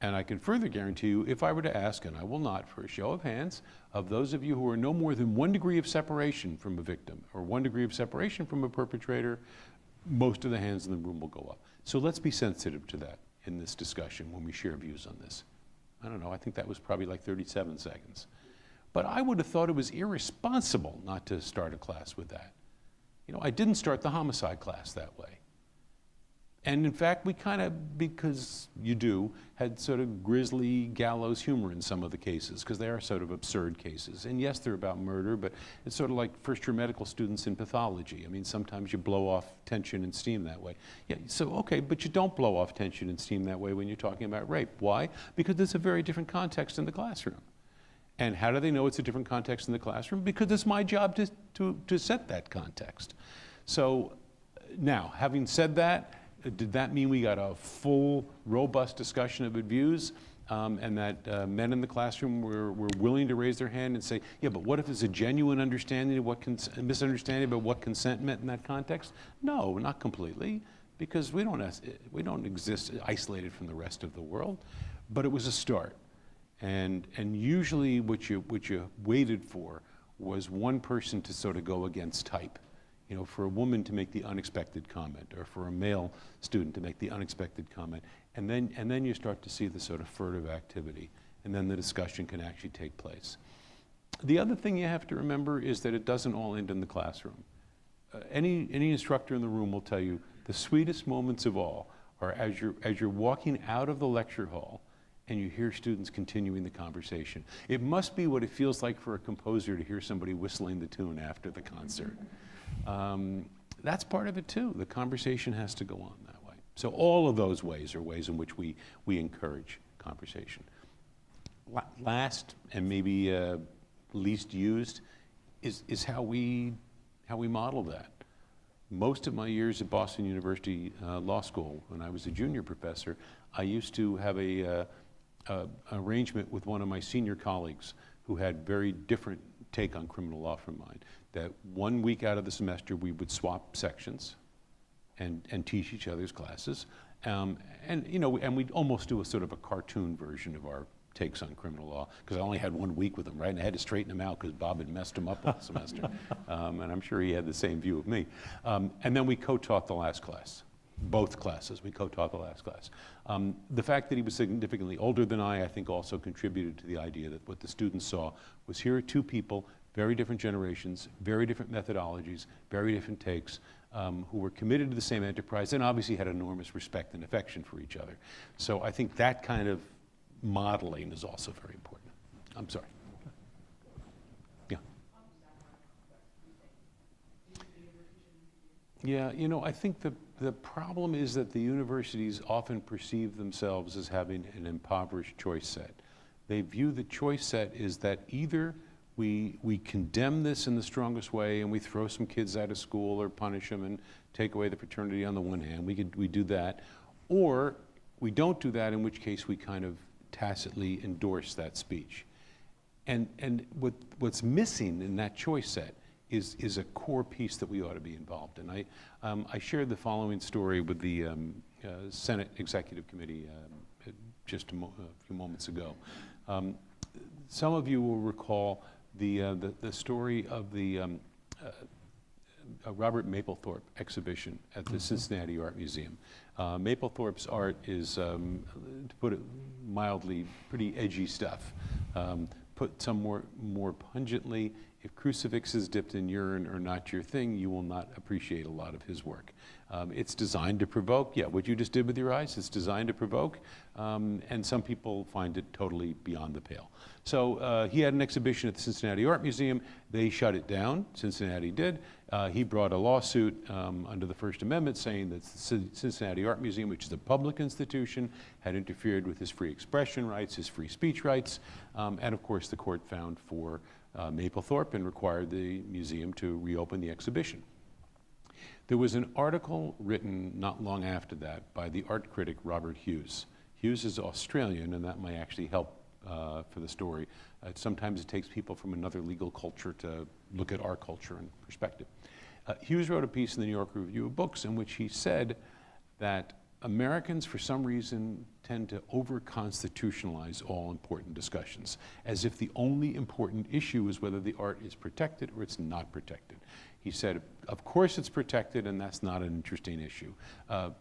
And I can further guarantee you, if I were to ask, and I will not, for a show of hands, of those of you who are no more than 1 degree of separation from a victim or 1 degree of separation from a perpetrator, most of the hands in the room will go up. So let's be sensitive to that in this discussion when we share views on this. I don't know, I think that was probably like 37 seconds. But I would have thought it was irresponsible not to start a class with that. You know, I didn't start the homicide class that way. And in fact, we kind of, because you do, had sort of grisly gallows humor in some of the cases, because they are sort of absurd cases. And yes, they're about murder, but it's sort of like first-year medical students in pathology. I mean, sometimes you blow off tension and steam that way. Yeah, so okay, but you don't blow off tension and steam that way when you're talking about rape. Why? Because it's a very different context in the classroom. And how do they know it's a different context in the classroom? Because it's my job to set that context. So now, having said that, did that mean we got a full, robust discussion of views and that men in the classroom were willing to raise their hand and say, yeah, but what if there's a genuine understanding of what misunderstanding about what consent meant in that context? No, not completely, because we don't exist isolated from the rest of the world. But it was a start. And usually what you waited for was one person to sort of go against type. You know, for a woman to make the unexpected comment, or for a male student to make the unexpected comment, and then you start to see the sort of furtive activity, and then the discussion can actually take place. The other thing you have to remember is that it doesn't all end in the classroom. Any instructor in the room will tell you the sweetest moments of all are as you're walking out of the lecture hall and you hear students continuing the conversation. It must be what it feels like for a composer to hear somebody whistling the tune after the concert. That's part of it too. The conversation has to go on that way. So all of those ways are ways in which we encourage conversation. Last and maybe least used is how we model that. Most of my years at Boston University Law School, when I was a junior professor, I used to have a arrangement with one of my senior colleagues who had very different take on criminal law from mine, that 1 week out of the semester we would swap sections and teach each other's classes. And we'd almost do a sort of a cartoon version of our takes on criminal law, because I only had 1 week with him, right? And I had to straighten him out because Bob had messed him up all semester. And I'm sure he had the same view of me. And then we co-taught the last class. Both classes, we co-taught the last class. The fact that he was significantly older than I think also contributed to the idea that what the students saw was here are two people, very different generations, very different methodologies, very different takes, who were committed to the same enterprise and obviously had enormous respect and affection for each other. So I think that kind of modeling is also very important. I'm sorry. Yeah. Yeah, you know, I think the problem is that the universities often perceive themselves as having an impoverished choice set. They view the choice set as that either we condemn this in the strongest way and we throw some kids out of school or punish them and take away the fraternity on the one hand, we do that, or we don't do that, in which case we kind of tacitly endorse that speech. And what's missing in that choice set is a core piece that we ought to be involved in. I shared the following story with the Senate Executive Committee just a few moments ago. Some of you will recall the story of the Robert Mapplethorpe exhibition at the Cincinnati Art Museum. Mapplethorpe's art is, to put it mildly, pretty edgy stuff. Put some more pungently, if crucifixes dipped in urine are not your thing, you will not appreciate a lot of his work. It's designed to provoke. Yeah, what you just did with your eyes, it's designed to provoke. And some people find it totally beyond the pale. So he had an exhibition at the Cincinnati Art Museum. They shut it down, Cincinnati did. He brought a lawsuit under the First Amendment saying that the Cincinnati Art Museum, which is a public institution, had interfered with his free expression rights, his free speech rights, and of course the court found for Mapplethorpe and required the museum to reopen the exhibition. There was an article written not long after that by the art critic Robert Hughes. Hughes is Australian, and that might actually help for the story. Sometimes it takes people from another legal culture to look at our culture and perspective. Hughes wrote a piece in the New York Review of Books in which he said that Americans, for some reason, tend to over-constitutionalize all important discussions, as if the only important issue is whether the art is protected or it's not protected. He said, of course it's protected, and that's not an interesting issue.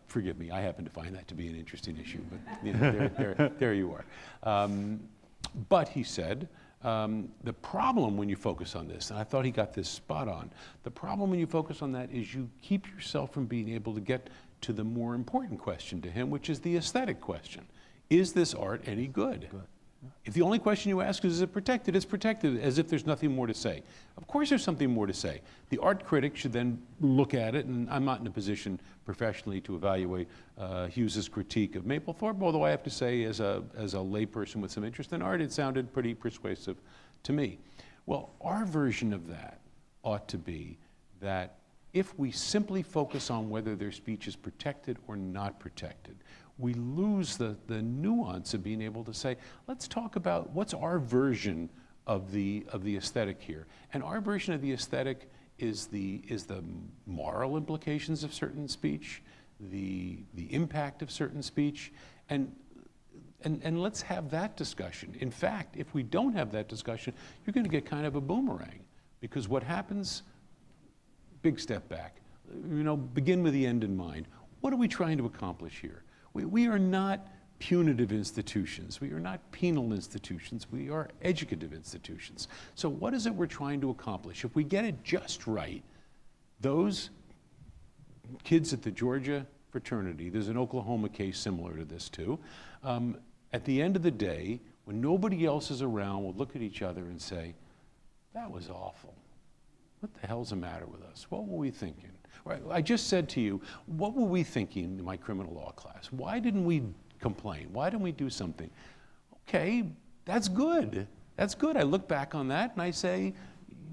Forgive me, I happen to find that to be an interesting issue, but you know, there you are. But he said, the problem when you focus on this, and I thought he got this spot on, the problem when you focus on that is you keep yourself from being able to get to the more important question to him, which is the aesthetic question. Is this art any good? If the only question you ask is it protected, it's protected, as if there's nothing more to say. Of course there's something more to say. The art critic should then look at it, and I'm not in a position professionally to evaluate Hughes's critique of Mapplethorpe, although I have to say, as a layperson with some interest in art, it sounded pretty persuasive to me. Well, our version of that ought to be that if we simply focus on whether their speech is protected or not protected, we lose the nuance of being able to say, let's talk about what's our version of the aesthetic here. And our version of the aesthetic is the moral implications of certain speech, the impact of certain speech, and let's have that discussion. In fact, if we don't have that discussion, you're going to get kind of a boomerang, because what happens, big step back, you know, begin with the end in mind. What are we trying to accomplish here? We are not punitive institutions. We are not penal institutions. We are educative institutions. So what is it we're trying to accomplish? If we get it just right, those kids at the Georgia fraternity, there's an Oklahoma case similar to this too, at the end of the day, when nobody else is around, we'll look at each other and say, that was awful. What the hell's the matter with us? What were we thinking? Right, I just said to you, what were we thinking in my criminal law class? Why didn't we complain? Why didn't we do something? Okay, that's good. That's good. I look back on that and I say,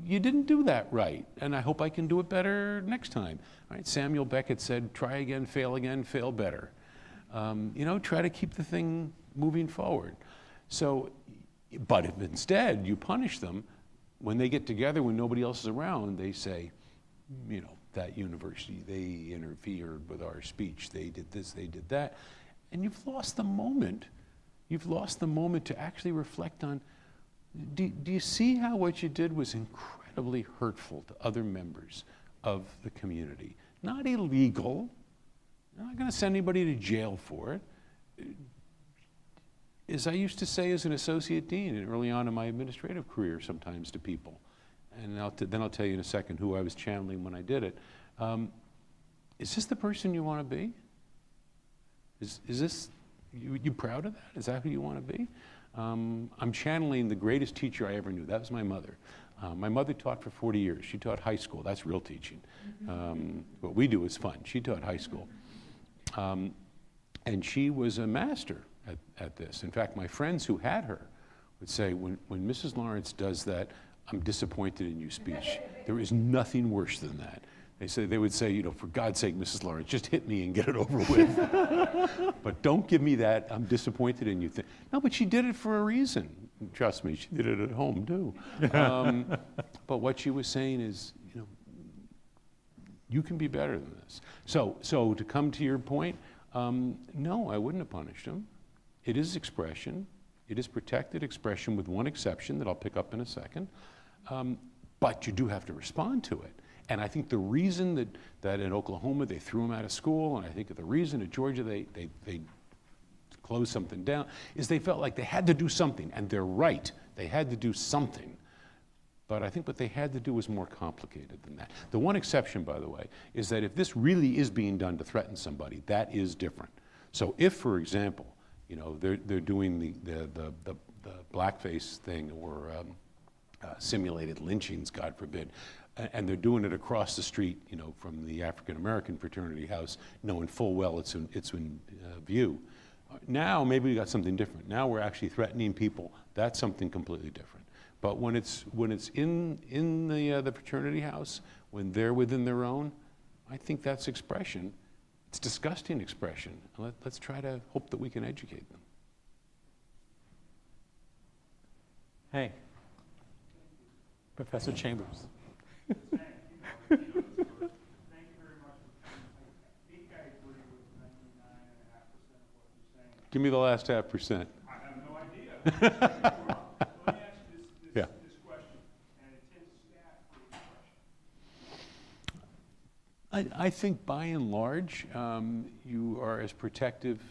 you didn't do that right, and I hope I can do it better next time. Right? Samuel Beckett said, try again, fail better. You know, try to keep the thing moving forward. So, but if instead you punish them, when they get together, when nobody else is around, they say, you know, that university, they interfered with our speech, they did this, they did that. And you've lost the moment. You've lost the moment to actually reflect on, do you see how what you did was incredibly hurtful to other members of the community? Not illegal. You're not going to send anybody to jail for it. As I used to say as an associate dean and early on in my administrative career sometimes to people, and then I'll tell you in a second who I was channeling when I did it. Is this the person you want to be? Is this, you proud of that? Is that who you want to be? I'm channeling the greatest teacher I ever knew. That was my mother. My mother taught for 40 years. She taught high school. That's real teaching. What we do is fun. She taught high school. And she was a master at this. In fact, my friends who had her would say, when Mrs. Lawrence does that, I'm disappointed in you speech. There is nothing worse than that. They would say, you know, for God's sake, Mrs. Lawrence, just hit me and get it over with. But don't give me that, I'm disappointed in you. No, but she did it for a reason. Trust me, she did it at home too. But what she was saying is, you know, you can be better than this. So to come to your point, no, I wouldn't have punished him. It is expression. It is protected expression with one exception that I'll pick up in a second. But you do have to respond to it. And I think the reason that in Oklahoma they threw him out of school, and I think the reason at Georgia they closed something down, is they felt like they had to do something, and they're right. They had to do something. But I think what they had to do was more complicated than that. The one exception, by the way, is that if this really is being done to threaten somebody, that is different. So if, for example, you know, they're doing the blackface thing or simulated lynchings, God forbid, and they're doing it across the street, you know, from the African-American fraternity house, knowing full well it's in view. Now, maybe we got something different. Now we're actually threatening people. That's something completely different. But when it's in the fraternity house, when they're within their own, I think that's expression. It's disgusting expression. Let's try to hope that we can educate them. Hey, Professor Chambers. Thank you very much. I think I agree with 99.5% of what you're saying. Give me the last 0.5%. I have no idea. Let me ask you this question, and it tends to staff the question. I think by and large, you are as protective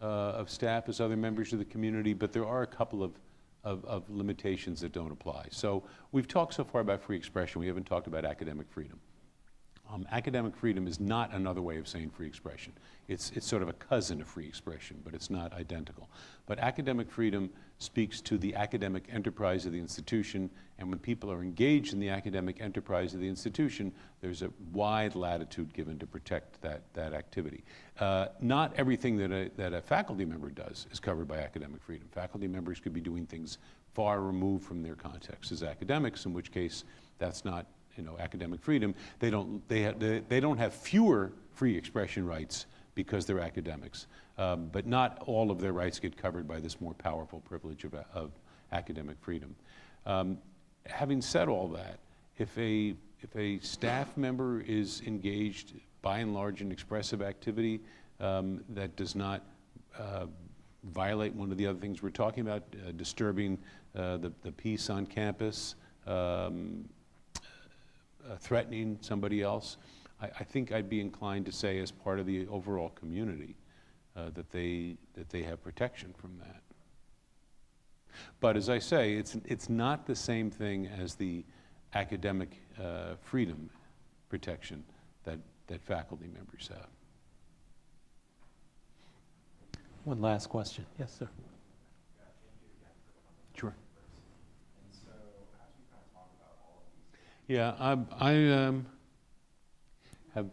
of staff as other members of the community, but there are a couple of limitations that don't apply. So we've talked so far about free expression. We haven't talked about academic freedom. Academic freedom is not another way of saying free expression. It's sort of a cousin of free expression, but it's not identical. But academic freedom speaks to the academic enterprise of the institution, and when people are engaged in the academic enterprise of the institution, there's a wide latitude given to protect that activity. Not everything that a faculty member does is covered by academic freedom. Faculty members could be doing things far removed from their context as academics, in which case that's not, you know, academic freedom. They don't have fewer free expression rights because they're academics, but not all of their rights get covered by this more powerful privilege of academic freedom. Having said all that, if a staff member is engaged by and large in expressive activity that does not violate one of the other things we're talking about, disturbing the peace on campus, threatening somebody else, I think I'd be inclined to say, as part of the overall community, that they have protection from that. But as I say, it's not the same thing as the academic freedom protection that faculty members have. One last question. Yes, sir. Sure. And so, as we kind of talk about all of these, Yeah, I have.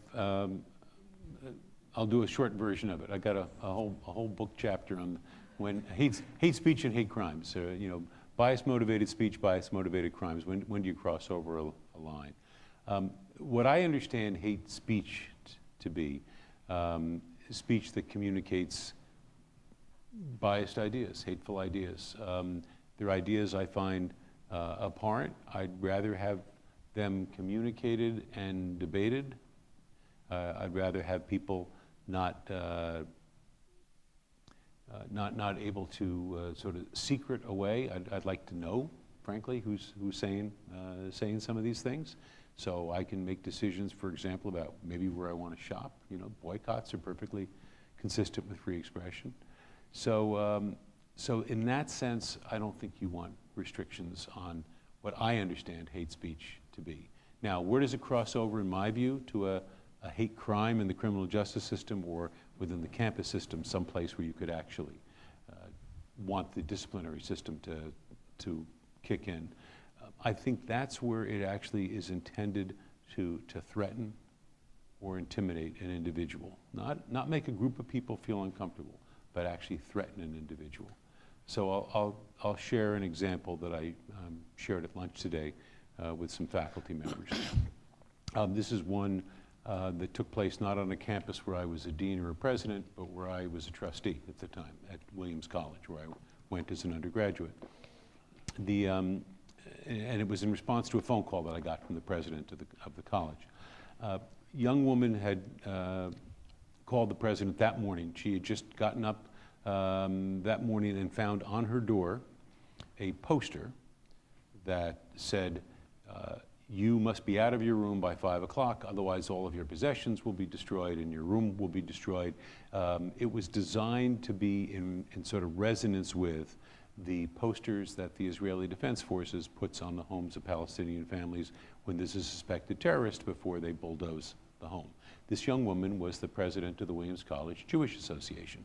I'll do a short version of it. I got a whole book chapter on when hate speech and hate crimes. You know, bias-motivated speech, bias-motivated crimes. When do you cross over a line? What I understand hate speech to be is speech that communicates biased ideas, hateful ideas. They're ideas I find abhorrent. I'd rather have them communicated and debated. I'd rather have people not able to sort of secret away. I'd like to know, frankly, who's saying some of these things, so I can make decisions, for example, about maybe where I want to shop. You know, boycotts are perfectly consistent with free expression. So, so in that sense, I don't think you want restrictions on what I understand hate speech to be. Now, where does it cross over, in my view, to a hate crime in the criminal justice system or within the campus system, someplace where you could actually want the disciplinary system to kick in? I think that's where it actually is intended to threaten or intimidate an individual. Not make a group of people feel uncomfortable, but actually threaten an individual. So I'll share an example that I shared at lunch today with some faculty members. This is one that took place not on a campus where I was a dean or a president, but where I was a trustee at the time at Williams College, where I went as an undergraduate. And it was in response to a phone call that I got from the president of the college. Young woman had called the president that morning. She had just gotten up that morning and found on her door a poster that said, you must be out of your room by 5 o'clock, otherwise all of your possessions will be destroyed and your room will be destroyed. It was designed to be in sort of resonance with the posters that the Israeli Defense Forces puts on the homes of Palestinian families when there's a suspected terrorist before they bulldoze the home. This young woman was the president of the Williams College Jewish Association.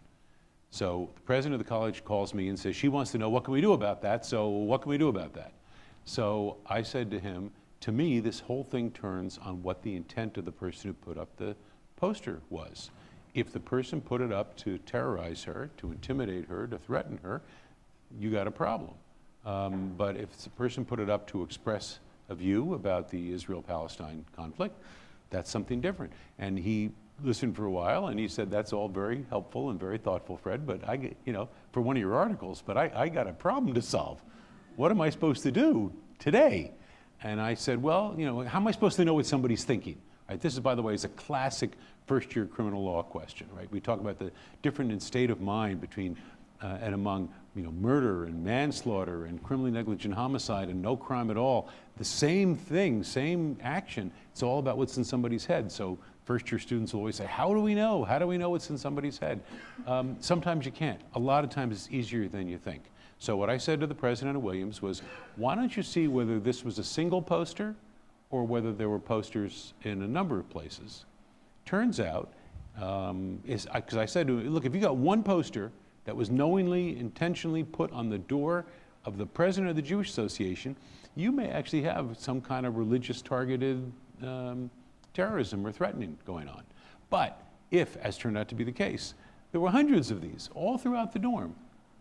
So the president of the college calls me and says, she wants to know, what can we do about that? So what can we do about that? So I said to him, to me, this whole thing turns on what the intent of the person who put up the poster was. If the person put it up to terrorize her, to intimidate her, to threaten her, you got a problem. But if the person put it up to express a view about the Israel-Palestine conflict, that's something different. And he listened for a while, and he said, that's all very helpful and very thoughtful, Fred, but for one of your articles, but I got a problem to solve. What am I supposed to do today? And I said, well, how am I supposed to know what somebody's thinking? Right, this is, by the way, is a classic first-year criminal law question, right? We talk about the difference in state of mind between and among murder and manslaughter and criminally negligent homicide and no crime at all. The same thing, same action. It's all about what's in somebody's head. So first-year students will always say, how do we know? How do we know what's in somebody's head? Sometimes you can't. A lot of times it's easier than you think. So what I said to the president of Williams was, why don't you see whether this was a single poster or whether there were posters in a number of places? Turns out, because I said to him, look, if you got one poster that was knowingly, intentionally put on the door of the president of the Jewish Association, you may actually have some kind of religious targeted terrorism or threatening going on. But if, as turned out to be the case, there were hundreds of these all throughout the dorm,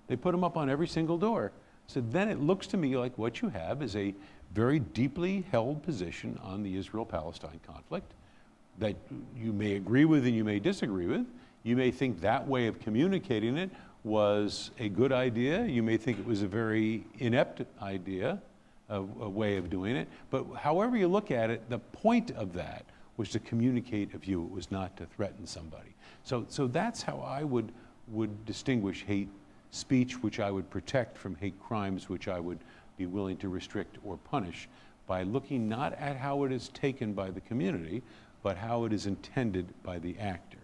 they put them up on every single door. So then it looks to me like what you have is a very deeply held position on the Israel-Palestine conflict that you may agree with and you may disagree with. You may think that way of communicating it was a good idea. You may think it was a very inept idea, a way of doing it. But however you look at it, the point of that was to communicate a view. It was not to threaten somebody. So that's how I would distinguish hate speech, which I would protect, from hate crimes, which I would be willing to restrict or punish, by looking not at how it is taken by the community, but how it is intended by the actor.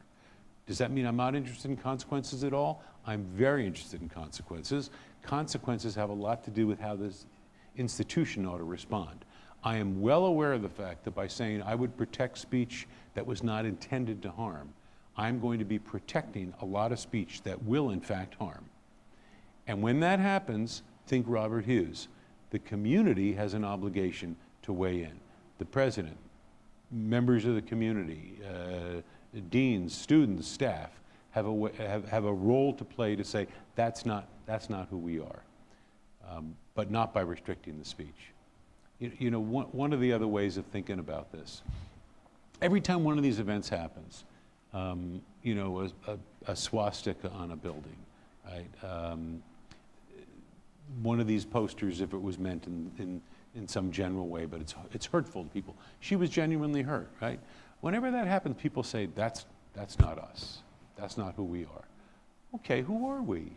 Does that mean I'm not interested in consequences at all? I'm very interested in consequences. Consequences have a lot to do with how this institution ought to respond. I am well aware of the fact that by saying I would protect speech that was not intended to harm, I'm going to be protecting a lot of speech that will in fact harm. And when that happens, think Robert Hughes. The community has an obligation to weigh in. The president, members of the community, deans, students, staff have a role to play to say that's not who we are, but not by restricting the speech. One of the other ways of thinking about this, every time one of these events happens, a swastika on a building, right? One of these posters, if it was meant in some general way, but it's hurtful to people. She was genuinely hurt, right? Whenever that happens, people say, that's not us. That's not who we are. Okay, who are we?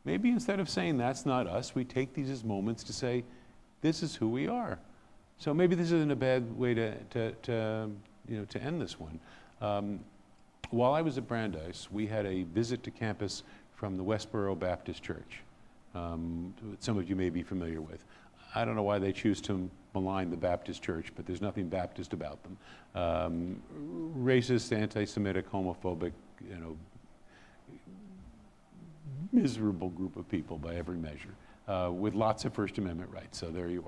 Maybe instead of saying that's not us, we take these as moments to say, this is who we are. So maybe this isn't a bad way to end this one. While I was at Brandeis, we had a visit to campus from the Westboro Baptist Church. Some of you may be familiar with. I don't know why they choose to malign the Baptist Church, but there's nothing Baptist about them. Racist, anti-Semitic, homophobic, miserable group of people by every measure, with lots of First Amendment rights, so there you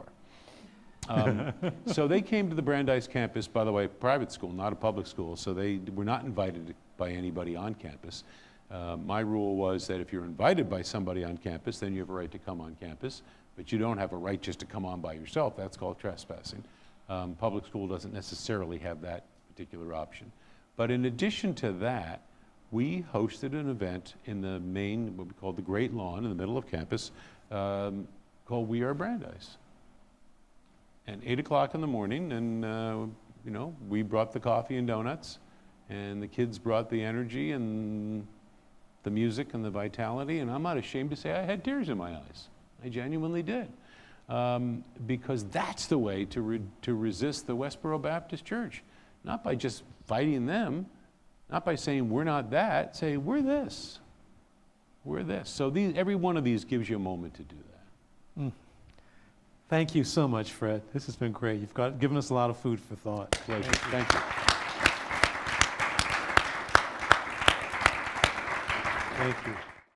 are. So they came to the Brandeis campus, by the way, private school, not a public school, so they were not invited by anybody on campus. My rule was that if you're invited by somebody on campus, then you have a right to come on campus, but you don't have a right just to come on by yourself. That's called trespassing. Public school doesn't necessarily have that particular option. But in addition to that, we hosted an event in the main, what we call the Great Lawn in the middle of campus, called We Are Brandeis. And 8 o'clock in the morning, and we brought the coffee and donuts, and the kids brought the energy and the music and the vitality, and I'm not ashamed to say I had tears in my eyes. I genuinely did. Because that's the way to resist the Westboro Baptist Church. Not by just fighting them, not by saying we're not that, say we're this. We're this. So every one of these gives you a moment to do that. Mm. Thank you so much, Fred. This has been great. You've given us a lot of food for thought. Pleasure. Thank you. Thank you.